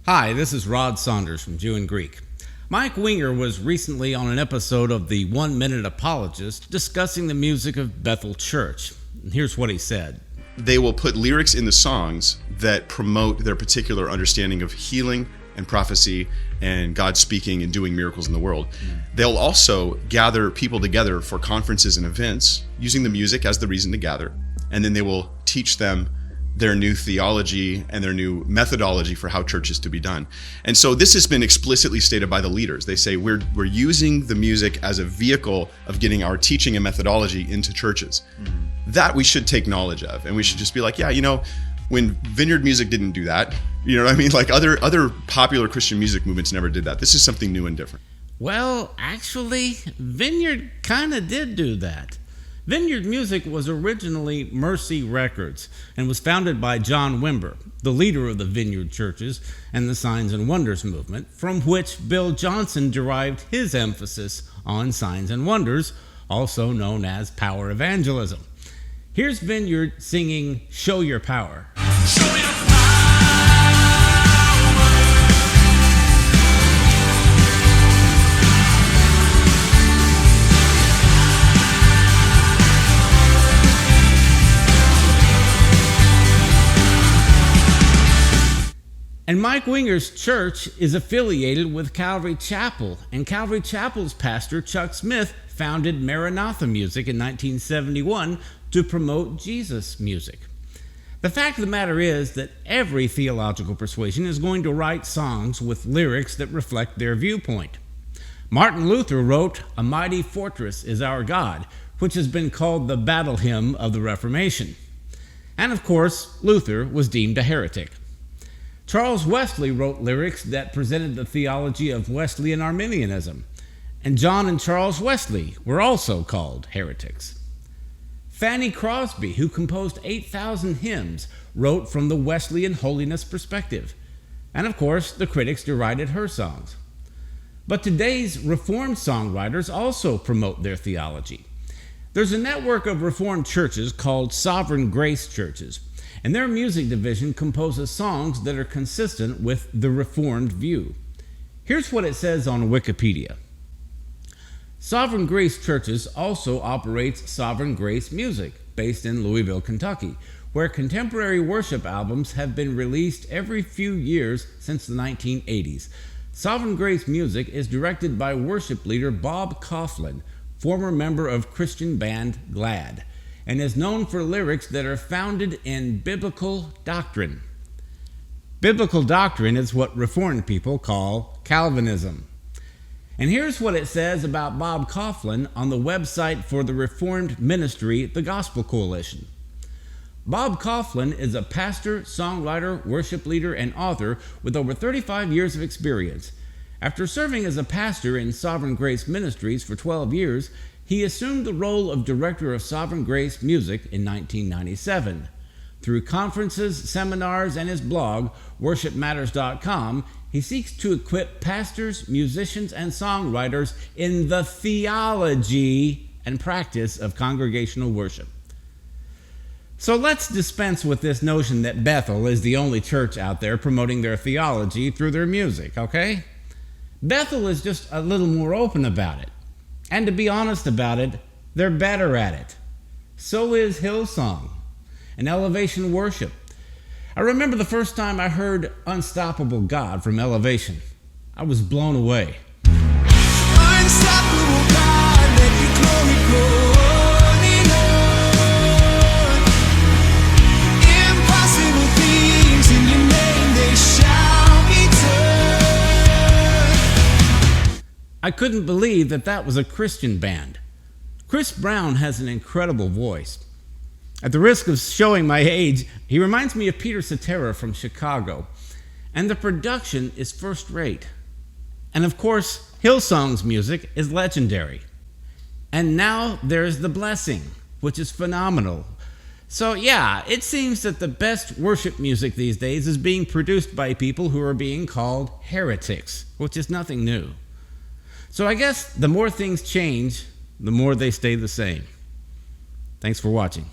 Hi, this is Rod Saunders from Jew and Greek. Mike Winger was recently on an episode of the 1 Minute Apologist discussing the music of Bethel Church. And here's what he said. They will put lyrics in the songs that promote their particular understanding of healing and prophecy and God speaking and doing miracles in the world. They'll also gather people together for conferences and events using the music as the reason to gather. And then they will teach them their new theology and their new methodology for how church is to be done. And so this has been explicitly stated by the leaders. They say we're using the music as a vehicle of getting our teaching and methodology into churches. That we should take knowledge of, and we should just be like, yeah, when Vineyard Music didn't do that, you know what I mean? Like other popular Christian music movements never did that. This is something new and different. Well, actually, Vineyard kind of did do that. Vineyard Music was originally Mercy Records and was founded by John Wimber, the leader of the Vineyard churches and the Signs and Wonders movement, from which Bill Johnson derived his emphasis on signs and wonders, also known as power evangelism. Here's Vineyard singing Show Your Power. Show your power. And Mike Winger's church is affiliated with Calvary Chapel, and Calvary Chapel's pastor, Chuck Smith, founded Maranatha Music in 1971 to promote Jesus music. The fact of the matter is that every theological persuasion is going to write songs with lyrics that reflect their viewpoint. Martin Luther wrote, "A mighty fortress is our God," which has been called the battle hymn of the Reformation. And of course, Luther was deemed a heretic. Charles Wesley wrote lyrics that presented the theology of Wesleyan Arminianism, and John and Charles Wesley were also called heretics. Fanny Crosby, who composed 8,000 hymns, wrote from the Wesleyan holiness perspective, and of course, the critics derided her songs. But today's Reformed songwriters also promote their theology. There's a network of Reformed churches called Sovereign Grace churches, and their music division composes songs that are consistent with the Reformed view. Here's what it says on Wikipedia. Sovereign Grace Churches also operates Sovereign Grace Music, based in Louisville, Kentucky, where contemporary worship albums have been released every few years since the 1980s. Sovereign Grace Music is directed by worship leader Bob Coughlin, former member of Christian band Glad, and is known for lyrics that are founded in biblical doctrine. Biblical doctrine is what Reformed people call Calvinism. And here's what it says about Bob Coughlin on the website for the Reformed ministry, the Gospel Coalition. Bob Coughlin is a pastor, songwriter, worship leader, and author with over 35 years of experience. After serving as a pastor in Sovereign Grace Ministries for 12 years, he assumed the role of director of Sovereign Grace Music in 1997. Through conferences, seminars, and his blog, worshipmatters.com, he seeks to equip pastors, musicians, and songwriters in the theology and practice of congregational worship. So let's dispense with this notion that Bethel is the only church out there promoting their theology through their music, okay? Bethel is just a little more open about it. And to be honest about it, they're better at it. So is Hillsong and Elevation Worship. I remember the first time I heard Unstoppable God from Elevation. I was blown away. Unstoppable God, let your glory rolling on. Impossible things in your name, they shall be done. I couldn't believe that was a Christian band. Chris Brown has an incredible voice. At the risk of showing my age, he reminds me of Peter Cetera from Chicago. And the production is first rate. And of course, Hillsong's music is legendary. And now there's The Blessing, which is phenomenal. So yeah, it seems that the best worship music these days is being produced by people who are being called heretics, which is nothing new. So I guess the more things change, the more they stay the same. Thanks for watching.